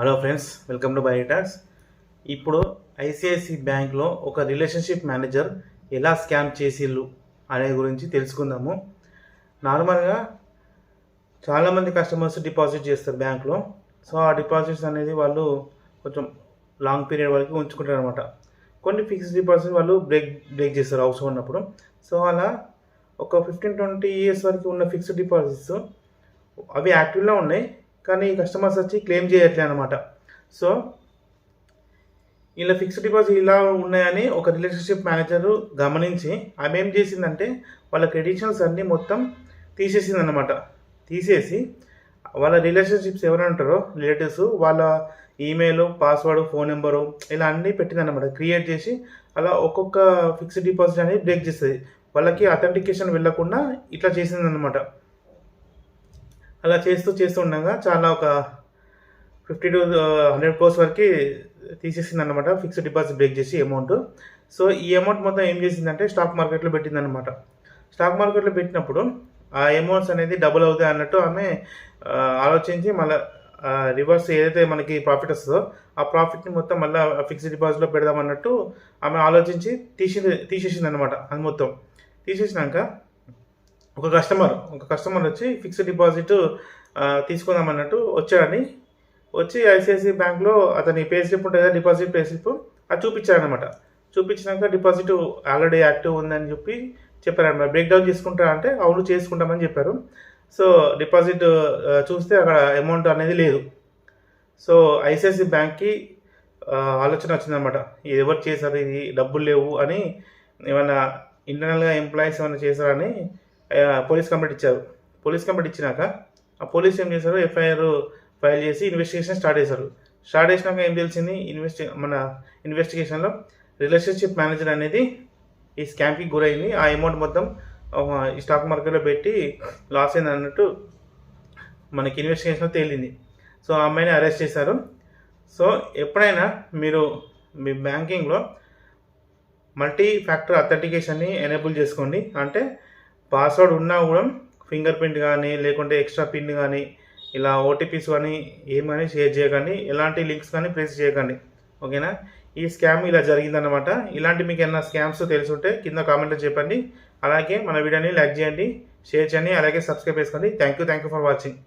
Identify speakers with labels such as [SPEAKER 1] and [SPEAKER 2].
[SPEAKER 1] Hello friends, welcome to BioTalks. ఇప్పుడు ఐసిఐసి బ్యాంక్లో ఒక రిలేషన్షిప్ మేనేజర్ ఎలా స్కామ్ చేసిళ్ళు అనే గురించి తెలుసుకుందాము. నార్మల్గా చాలామంది కస్టమర్స్ డిపాజిట్ చేస్తారు బ్యాంక్లో. సో ఆ డిపాజిట్స్ అనేది వాళ్ళు కొంచెం లాంగ్ పీరియడ్ వరకు ఉంచుకుంటారు అనమాట. కొన్ని ఫిక్స్డ్ డిపాజిట్స్ వాళ్ళు బ్రేక్ చేస్తారు అవసరం ఉన్నప్పుడు. సో అలా ఒక 15-20 ఇయర్స్ వరకు ఉన్న ఫిక్స్డ్ డిపాజిట్స్ అవి యాక్టివ్లో ఉన్నాయి, కానీ కస్టమర్స్ వచ్చి క్లెయిమ్ చేయట్లే అనమాట. సో ఇలా ఫిక్స్డ్ డిపాజిట్ ఇలా ఉన్నాయని ఒక రిలేషన్షిప్ మేనేజర్ గమనించి ఆమె ఏం చేసిందంటే వాళ్ళ క్రెడిషన్స్ అన్నీ మొత్తం తీసేసింది అనమాట. తీసేసి వాళ్ళ రిలేషన్షిప్స్ ఎవరైనా ఉంటారో రిలేటివ్స్ వాళ్ళ ఈమెయిల్, పాస్వర్డ్, ఫోన్ నెంబరు ఇలా అన్నీ పెట్టిందనమాట. క్రియేట్ చేసి అలా ఒక్కొక్క ఫిక్స్డ్ డిపాజిట్ అనేది బ్రేక్ చేస్తుంది. వాళ్ళకి అథెంటికేషన్ వెళ్ళకుండా ఇట్లా చేసిందనమాట. అలా చేస్తూ ఉండగా చాలా ఒక 50 to 100 crores వరకు తీసేసింది అనమాట, ఫిక్స్డ్ డిపాజిట్ బ్రేక్ చేసి అమౌంట్. సో ఈ అమౌంట్ మొత్తం ఏం చేసిందంటే స్టాక్ మార్కెట్లో పెట్టిందనమాట. స్టాక్ మార్కెట్లో పెట్టినప్పుడు ఆ అమౌంట్స్ అనేది డబుల్ అవుతాయి అన్నట్టు ఆమె ఆలోచించి మళ్ళీ రివర్స్ ఏదైతే మనకి ప్రాఫిట్ వస్తుందో ఆ ప్రాఫిట్ని మొత్తం మళ్ళీ ఫిక్స్డ్ డిపాజిట్లో పెడదామన్నట్టు ఆమె ఆలోచించి తీసేసింది అనమాట. అది మొత్తం తీసేసినాక ఒక కస్టమర్ వచ్చి ఫిక్స్డ్ డిపాజిట్ తీసుకుందామన్నట్టు వచ్చి ఐసిఐసిఐ బ్యాంక్లో అతని పే స్లిప్ ఉంటుంది కదా, డిపాజిట్ పే స్లిప్, అది చూపించారనమాట. చూపించినాక డిపాజిట్ ఆల్రెడీ యాక్టివ్ ఉందని చెప్పారనమాట. బ్రేక్ డౌన్ చేసుకుంటారా అంటే అవును చేసుకుంటామని చెప్పారు. సో డిపాజిట్ చూస్తే అక్కడ అమౌంట్ అనేది లేదు. సో ఐసిఐసిఐ బ్యాంక్కి ఆలోచన వచ్చిందనమాట, ఇది ఎవరు చేశారు, ఇది డబ్బులు లేవు అని, ఏమైనా ఇంటర్నల్గా ఎంప్లాయీస్ ఏమైనా చేశారని పోలీస్ కంప్లైంట్ ఇచ్చారు. పోలీస్ కంప్లైంట్ ఇచ్చినాక ఆ పోలీస్ ఏం చేశారు, ఎఫ్ఐఆర్ ఫైల్ చేసి ఇన్వెస్టిగేషన్ స్టార్ట్ చేసినాక ఏం తెలిసింది, మన ఇన్వెస్టిగేషన్లో రిలేషన్షిప్ మేనేజర్ అనేది ఈ స్కామ్కి గురైంది. ఆ అమౌంట్ మొత్తం ఈ స్టాక్ మార్కెట్లో పెట్టి లాస్ అయింది అన్నట్టు మనకి ఇన్వెస్టిగేషన్లో తేలింది. సో ఆ అమ్మాయిని అరెస్ట్ చేశారు. సో ఎప్పుడైనా మీరు మీ బ్యాంకింగ్లో మల్టీ ఫ్యాక్టర్ అథెంటికేషన్ని ఎనేబుల్ చేసుకోండి. అంటే పాస్వర్డ్ ఉన్నా కూడా ఫింగర్ ప్రింట్ కానీ లేకుంటే ఎక్స్ట్రా పిన్ కానీ ఇలా ఓటీపీస్ కానీ ఏం కానీ షేర్ చేయకండి, ఎలాంటి లింక్స్ కానీ ప్రెస్ చేయకండి. ఓకేనా? ఈ స్కామ్ ఇలా జరిగిందనమాట. ఇలాంటి మీకు ఏమైనా స్కామ్స్ తెలుసుంటే కింద కామెంట్లో చెప్పండి. అలాగే మన వీడియోని లైక్ చేయండి, షేర్ చేయండి, అలాగే సబ్స్క్రైబ్ చేసుకోండి. Thank you for watching.